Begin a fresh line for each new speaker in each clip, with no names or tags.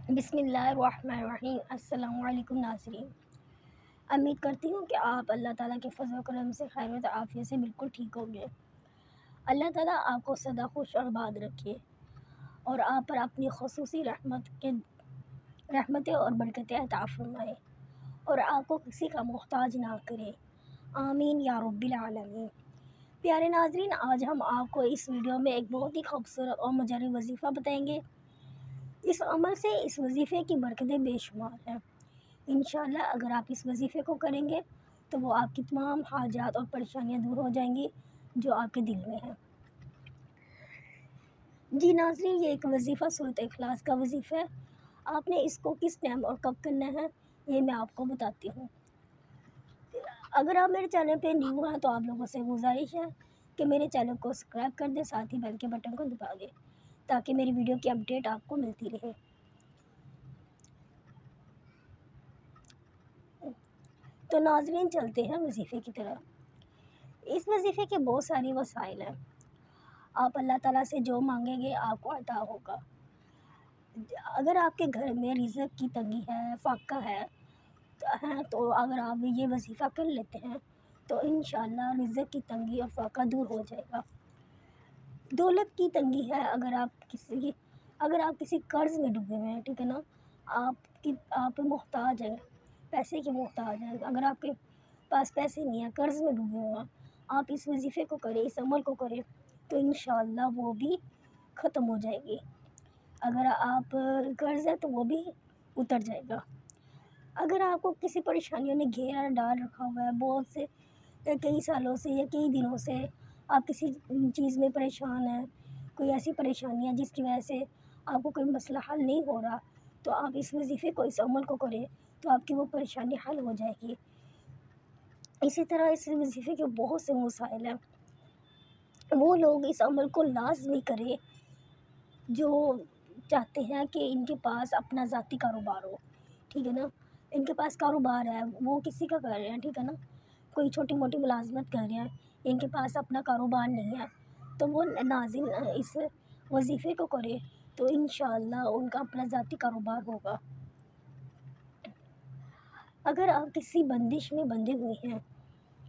بسم اللہ الرحمن الرحیم۔ السلام علیکم ناظرین، امید کرتی ہوں کہ آپ اللہ تعالیٰ کے فضل و کرم سے خیر و عافیت سے بالکل ٹھیک ہوں گے۔ اللہ تعالیٰ آپ کو سدا خوش اور آباد رکھے اور آپ پر اپنی خصوصی رحمتیں اور برکتیں عطا فرمائے اور آپ کو کسی کا محتاج نہ کرے، آمین یا رب العالمین۔ پیارے ناظرین، آج ہم آپ کو اس ویڈیو میں ایک بہت ہی خوبصورت اور مجرب وظیفہ بتائیں گے۔ اس عمل سے اس وظیفے کی برکتیں بے شمار ہیں۔ انشاءاللہ اگر آپ اس وظیفے کو کریں گے تو وہ آپ کی تمام حاجات اور پریشانیاں دور ہو جائیں گی جو آپ کے دل میں ہیں۔ جی ناظرین، یہ ایک وظیفہ سورۃ اخلاص کا وظیفہ ہے۔ آپ نے اس کو کس ٹائم اور کب کرنا ہے یہ میں آپ کو بتاتی ہوں۔ اگر آپ میرے چینل پہ نیو ہیں تو آپ لوگوں سے گزارش ہے کہ میرے چینل کو سبسکرائب کر دیں، ساتھ ہی بیل کے بٹن کو دبا دیں تاکہ میری ویڈیو کی اپڈیٹ آپ کو ملتی رہے۔ تو ناظرین، چلتے ہیں وظیفے کی طرف۔ اس وظیفے کے بہت ساری وسائل ہیں۔ آپ اللہ تعالیٰ سے جو مانگیں گے آپ کو عطا ہوگا۔ اگر آپ کے گھر میں رزق کی تنگی ہے، فاقہ ہے تو اگر آپ یہ وظیفہ کر لیتے ہیں تو انشاءاللہ رزق کی تنگی اور فاقہ دور ہو جائے گا۔ دولت کی تنگی ہے، اگر آپ کسی قرض میں ڈوبے ہوئے ہیں، ٹھیک ہے نا، آپ محتاج ہیں، پیسے کے محتاج ہیں، اگر آپ کے پاس پیسے نہیں ہیں، قرض میں ڈوبے ہوئے ہیں، آپ اس وظیفے کو کریں، اس عمل کو کریں تو انشاءاللہ وہ بھی ختم ہو جائے گی۔ اگر آپ قرض ہے تو وہ بھی اتر جائے گا۔ اگر آپ کو کسی پریشانیوں نے گھیرا ڈال رکھا ہوا ہے، بہت سے کئی سالوں سے یا کئی دنوں سے آپ کسی چیز میں پریشان ہیں، کوئی ایسی پریشانی ہے جس کی وجہ سے آپ کو کوئی مسئلہ حل نہیں ہو رہا، تو آپ اس وظیفے کو، اس عمل کو کریں تو آپ کی وہ پریشانی حل ہو جائے گی۔ اسی طرح اس وظیفے کے بہت سے مسائل ہیں۔ وہ لوگ اس عمل کو لازمی کریں جو چاہتے ہیں کہ ان کے پاس اپنا ذاتی کاروبار ہو، ٹھیک ہے نا، ان کے پاس کاروبار ہے، وہ کسی کا کر رہے ہیں، ٹھیک ہے نا، کوئی چھوٹی موٹی ملازمت کر رہے ہیں، ان کے پاس اپنا کاروبار نہیں ہے تو وہ ناظرین اس وظیفے کو کرے تو انشاءاللہ ان کا اپنا ذاتی کاروبار ہوگا۔ اگر آپ کسی بندش میں بندھے ہوئے ہیں،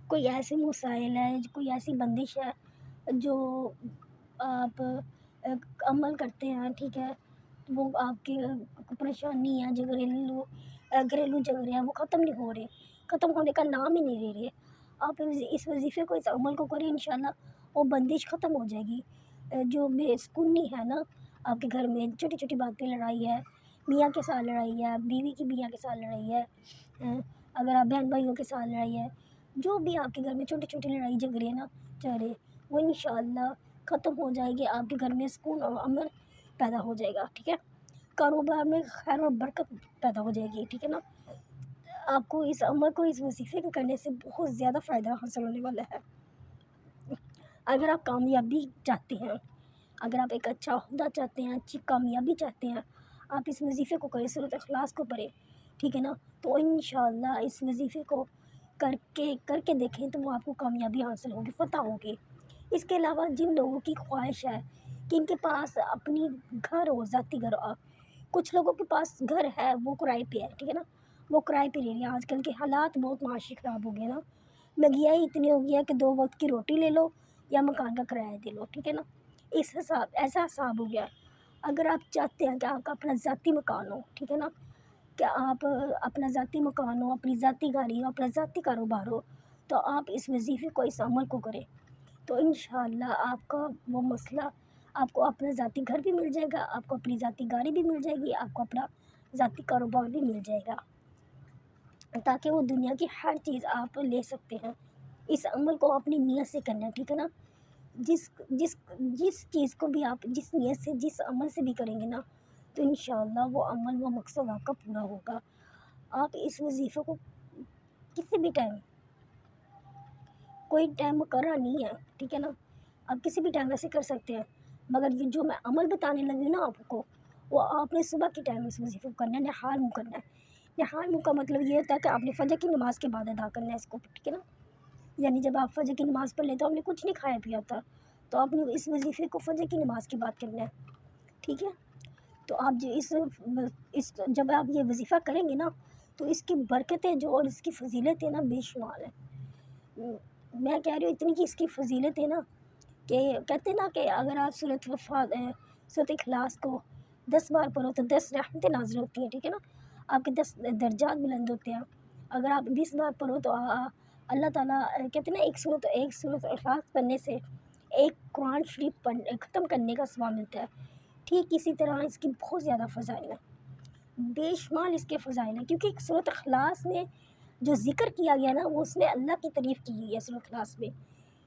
کوئی ایسے مسائل ہے، کوئی ایسی بندش ہے جو آپ عمل کرتے ہیں، ٹھیک ہے، وہ آپ کی پریشانی ہے، جو گھریلو جھگڑے ہیں وہ ختم نہیں ہو رہے، ختم ہونے کا نام ہی نہیں لے رہے، آپ اس وظیفے کو، اس عمل کو کریں، انشاءاللہ وہ بندش ختم ہو جائے گی۔ جو بے سکونی ہے نا، آپ کے گھر میں چھوٹی چھوٹی باتیں، لڑائی ہے، میاں کے ساتھ لڑائی ہے، بیوی کی میاں کے ساتھ لڑائی ہے، اگر آپ بہن بھائیوں کے ساتھ لڑائی ہے، جو بھی آپ کے گھر میں چھوٹی چھوٹی لڑائی جھگڑے نا چل رہے، وہ انشاءاللہ ختم ہو جائے گی، آپ کے گھر میں سکون اور امن پیدا ہو جائے گا، ٹھیک ہے، کاروبار میں خیر و برکت پیدا ہو جائے گی، ٹھیک ہے نا۔ آپ کو اس عمل کو، اس وظیفے کو کرنے سے بہت زیادہ فائدہ حاصل ہونے والا ہے۔ اگر آپ کامیابی چاہتے ہیں، اگر آپ ایک اچھا عہدہ چاہتے ہیں، اچھی کامیابی چاہتے ہیں، آپ اس وظیفے کو کریں، سورۃ اخلاص کو پڑھیں، ٹھیک ہے نا، تو انشاءاللہ اس وظیفے کو کر کے دیکھیں تو وہ آپ کو کامیابی حاصل ہوگی، فتح ہوگی۔ اس کے علاوہ جن لوگوں کی خواہش ہے کہ ان کے پاس اپنی گھر ہو، ذاتی گھر ہو، کچھ لوگوں کے پاس گھر ہے وہ کرائے پہ ہے، ٹھیک ہے نا، وہ کرائے پہ لے لیا، آج کل کے حالات بہت معاشی خراب ہو گئے نا، مہنگائی اتنی ہو گئی ہے کہ 2 وقت کی روٹی لے لو یا مکان کا کرایہ دے لو، ٹھیک ہے نا، ایسا حساب ہو گیا۔ اگر آپ چاہتے ہیں کہ آپ کا اپنا ذاتی مکان ہو، ٹھیک ہے نا، کہ آپ اپنا ذاتی مکان ہو، اپنی ذاتی گاڑی ہو، اپنا ذاتی کاروبار ہو، تو آپ اس وظیفے کو، اس عمل کو کریں تو انشاءاللہ آپ کا وہ مسئلہ، آپ کو اپنا ذاتی گھر بھی مل جائے گا، آپ کو اپنی ذاتی گاڑی بھی مل جائے گی، آپ کو اپنا ذاتی کاروبار بھی مل جائے گا، تاکہ وہ دنیا کی ہر چیز آپ لے سکتے ہیں۔ اس عمل کو اپنی نیت سے کرنا ہے، ٹھیک ہے نا، جس چیز کو بھی آپ جس نیت سے، جس عمل سے بھی کریں گے نا تو انشاءاللہ وہ عمل، وہ مقصد آپ کا پورا ہوگا۔ آپ اس وظیفے کو کسی بھی ٹائم، کوئی ٹائم مقررہ نہیں ہے، ٹھیک ہے نا، آپ کسی بھی ٹائم ایسے کر سکتے ہیں، مگر یہ جو میں عمل بتانے لگی نا آپ کو، وہ آپ نے صبح کے ٹائم اس وظیفے کو کرنا ہے، نہار منہ کرنا ہے۔ نہار منہ کا مطلب یہ ہوتا ہے کہ آپ نے فجر کی نماز کے بعد ادا کرنا ہے اس کو، ٹھیک ہے نا، یعنی جب آپ فجر کی نماز پڑھ لیتے ہو، آپ نے کچھ نہیں کھایا پیا تھا تو آپ نے اس وظیفے کو فجر کی نماز کے بعد کرنا ہے، ٹھیک ہے۔ تو آپ جو اس جب آپ یہ وظیفہ کریں گے نا تو اس کی برکتیں جو اور اس کی فضیلتیں نا بے شمار ہیں. میں کہہ رہی ہوں اتنی کہ اس کی فضیلت ہے نا کہ کہتے ہیں نا کہ اگر آپ سورۃ اخلاص کو 10 بار پڑھو تو 10 رحمتیں نازل ہوتی ہیں. ٹھیک ہے نا، آپ کے 10 درجات بلند ہوتے ہیں. اگر آپ 20 بار پڑھو تو اللہ تعالیٰ کہتے ہیں نا ایک سورۃ اخلاص پڑھنے سے ایک قرآن شریف ختم کرنے کا ثواب ملتا ہے. ٹھیک اسی طرح اس کی بہت زیادہ فضائل ہیں، بے شمار اس کے فضائل ہیں، کیونکہ سورۃ اخلاص میں جو ذکر کیا گیا نا وہ اس میں اللہ کی تعریف کی گئی ہے سورۃ اخلاص میں.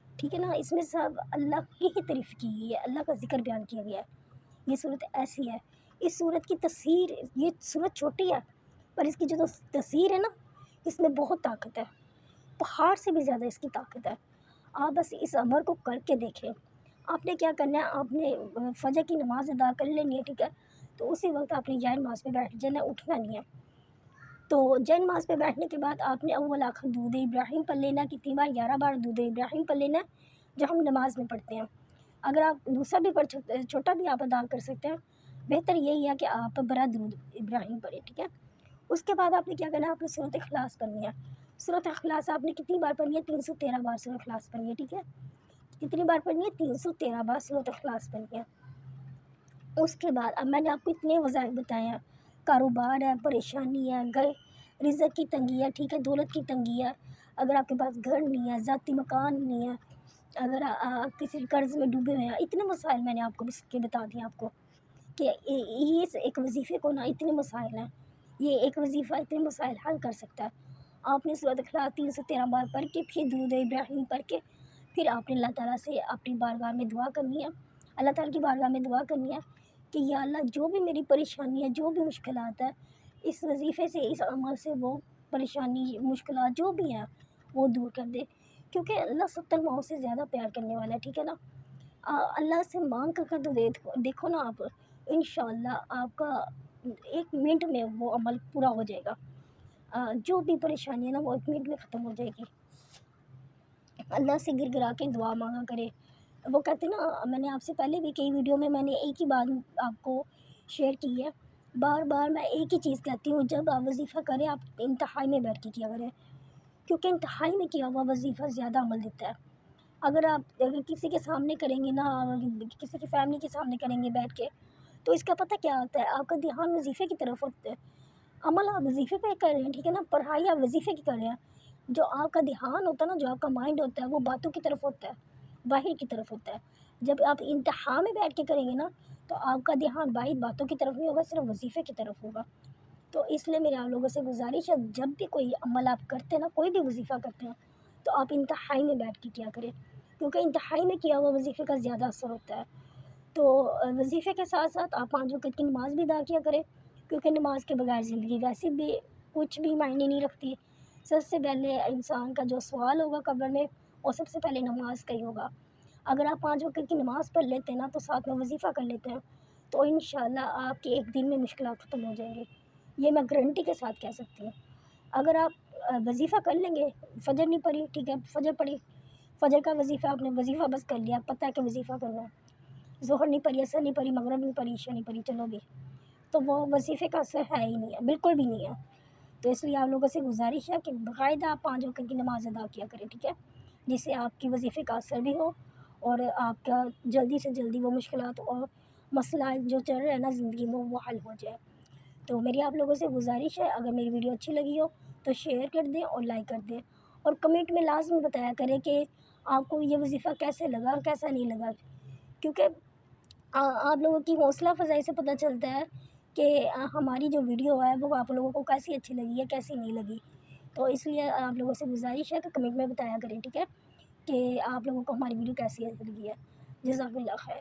ٹھیک ہے نا، اس میں سب اللہ کی ہی تعریف کی گئی ہے، اللہ کا ذکر بیان کیا گیا ہے. یہ صورت ایسی ہے، اس صورت کی تفسیر، یہ صورت چھوٹی ہے پر اس کی جو تفسیر ہے نا اس میں بہت طاقت ہے، پہاڑ سے بھی زیادہ اس کی طاقت ہے. آپ بس اس عمل کو کر کے دیکھیں. آپ نے کیا کرنا ہے، آپ نے فجر کی نماز ادا کر لینی ہے. ٹھیک ہے، تو اسی وقت آپ نے جائے نماز پہ بیٹھ جانا ہے، اٹھنا نہیں ہے. تو جائے نماز پہ بیٹھنے کے بعد آپ نے اول آخر درود ابراہیم پڑھ لینا، کتنی بار 11 بار درود ابراہیم پڑھ لینا جو ہم نماز میں پڑھتے ہیں. اگر آپ دوسرا بھی پڑھ سکتے ہیں، چھوٹا بھی آپ ادا کر سکتے ہیں، بہتر یہی ہے کہ آپ برا درود ابراہیم پڑھیں. ٹھیک ہے، اس کے بعد آپ نے کیا کرنا ہے، آپ نے سورۃ اخلاص پڑھنی ہے. سورۃ اخلاص آپ نے کتنی بار پڑھنی ہے، 313 بار سورۃ اخلاص پڑھنی ہے. ٹھیک ہے، کتنی بار پڑھنی ہے، 313 بار سورۃ اخلاص پڑھنی ہے. اس کے بعد اب میں نے آپ کو اتنے وظائف بتائے ہیں، کاروبار ہے، پریشانی ہے، رزق کی تنگی ہے، ٹھیک ہے، دولت کی تنگی ہے، اگر آپ کے پاس گھر نہیں ہے، ذاتی مکان نہیں ہے، اگر آپ کسی قرض میں ڈوبے ہوئے ہیں، اتنے مسائل میں نے آپ کو بتا دیے آپ کو کہ یہ ایک وظیفے کو نا اتنے مسائل ہیں، یہ ایک وظیفہ اتنے مسائل حل کر سکتا ہے. آپ نے سورۃ اخلاص 313 بار پڑھ کے پھر درود ابراہیم پڑھ کے پھر آپ نے اللہ تعالیٰ سے اپنی بارگاہ میں دعا کرنی ہے، اللہ تعالیٰ کی بارگاہ میں دعا کرنی ہے کہ یا اللہ جو بھی میری پریشانی ہے، جو بھی مشکلات ہے، اس وظیفے سے، اس عمل سے وہ پریشانی مشکلات جو بھی ہیں وہ دور کر دے، کیونکہ اللہ 70 ماؤں سے زیادہ پیار کرنے والا ہے. ٹھیک ہے نا، اللہ سے مانگ کر تو دیکھو نا آپ، انشاءاللہ آپ کا 1 منٹ میں وہ عمل پورا ہو جائے گا. جو بھی پریشانی ہے نا وہ 1 منٹ میں ختم ہو جائے گی. اللہ سے گر گرا کے دعا مانگا کرے. وہ کہتے ہیں نا، میں نے آپ سے پہلے بھی کئی ویڈیو میں نے ایک ہی بات آپ کو شیئر کی ہے، بار بار میں ایک ہی چیز کہتی ہوں، جب آپ وظیفہ کریں آپ انتہائی میں بیٹھ کے کیا کریں، کیونکہ انتہائی میں کیا ہوا وظیفہ زیادہ عمل دیتا ہے. اگر کسی کے سامنے کریں گے نا، کسی کی فیملی کے سامنے کریں گے بیٹھ کے، تو اس کا پتہ کیا ہوتا ہے، آپ کا دھیان وظیفے کی طرف ہوتا ہے. عمل آپ وظیفے پہ کر رہے ہیں، ٹھیک ہے نا، پڑھائی آپ وظیفے کی کر رہے ہیں، جو آپ کا دھیان ہوتا ہے نا، جو آپ کا مائنڈ ہوتا ہے وہ باتوں کی طرف ہوتا ہے، باہر کی طرف ہوتا ہے. جب آپ انتہا میں بیٹھ کے کریں گے نا تو آپ کا دھیان باہر باتوں کی طرف نہیں ہوگا، صرف وظیفے کی طرف ہوگا. تو اس لیے میرے آپ لوگوں سے گزارش ہے، جب بھی کوئی عمل آپ کرتے ہیں نا، کوئی بھی وظیفہ کرتے ہیں تو آپ انتہائی میں بیٹھ کے کیا کریں، کیونکہ انتہائی میں کیا ہوا وظیفے کا زیادہ اثر ہوتا ہے. تو وظیفے کے ساتھ ساتھ آپ 5 وقت کی نماز بھی ادا کیا کریں، کیونکہ نماز کے بغیر زندگی ویسے بھی کچھ بھی معنی نہیں رکھتی. سب سے پہلے انسان کا جو سوال ہوگا قبر میں وہ سب سے پہلے نماز کا ہی ہوگا. اگر آپ 5 وقت کی نماز پڑھ لیتے ہیں نا تو ساتھ میں وظیفہ کر لیتے ہیں تو انشاءاللہ آپ کے 1 دن میں مشکلات ختم ہو جائیں گے. یہ میں گارنٹی کے ساتھ کہہ سکتی ہوں. اگر آپ وظیفہ کر لیں گے، فجر نہیں پڑھی، ٹھیک ہے، فجر پڑھی، فجر کا وظیفہ آپ نے وظیفہ بس کر لیا، پتہ ہے کہ وظیفہ کرنا ہے، ظہر نہیں پڑھی، عصر نہیں پڑھی، مغرب نہیں پڑھی، عشاء نہیں پڑھی، چلو بھی، تو وہ وظیفے کا اثر ہے ہی نہیں ہے، بالکل بھی نہیں ہے. تو اس لیے آپ لوگوں سے گزارش ہے کہ باقاعدہ آپ 5 وقت کی نماز ادا کیا کریں، ٹھیک ہے، جس سے آپ کی وظیفے کا اثر بھی ہو اور آپ کا جلدی سے جلدی وہ مشکلات اور مسئلہ جو چل رہے ہیں نا زندگی میں وہ حل ہو جائے. تو میری آپ لوگوں سے گزارش ہے، اگر میری ویڈیو اچھی لگی ہو تو شیئر کر دیں اور لائک کر دیں، اور کمنٹ میں لازمی بتایا کریں کہ آپ کو یہ وظیفہ کیسے لگا، کیسا نہیں لگا، کیونکہ آپ لوگوں کی حوصلہ افزائی سے پتہ چلتا ہے کہ ہماری جو ویڈیو ہے وہ آپ لوگوں کو کیسی اچھی لگی ہے، کیسی نہیں لگی. تو اس لیے آپ لوگوں سے گزارش ہے کہ کمنٹ میں بتایا کریں، ٹھیک ہے، کہ آپ لوگوں کو ہماری ویڈیو کیسی لگی ہے. جزاک اللہ خیر.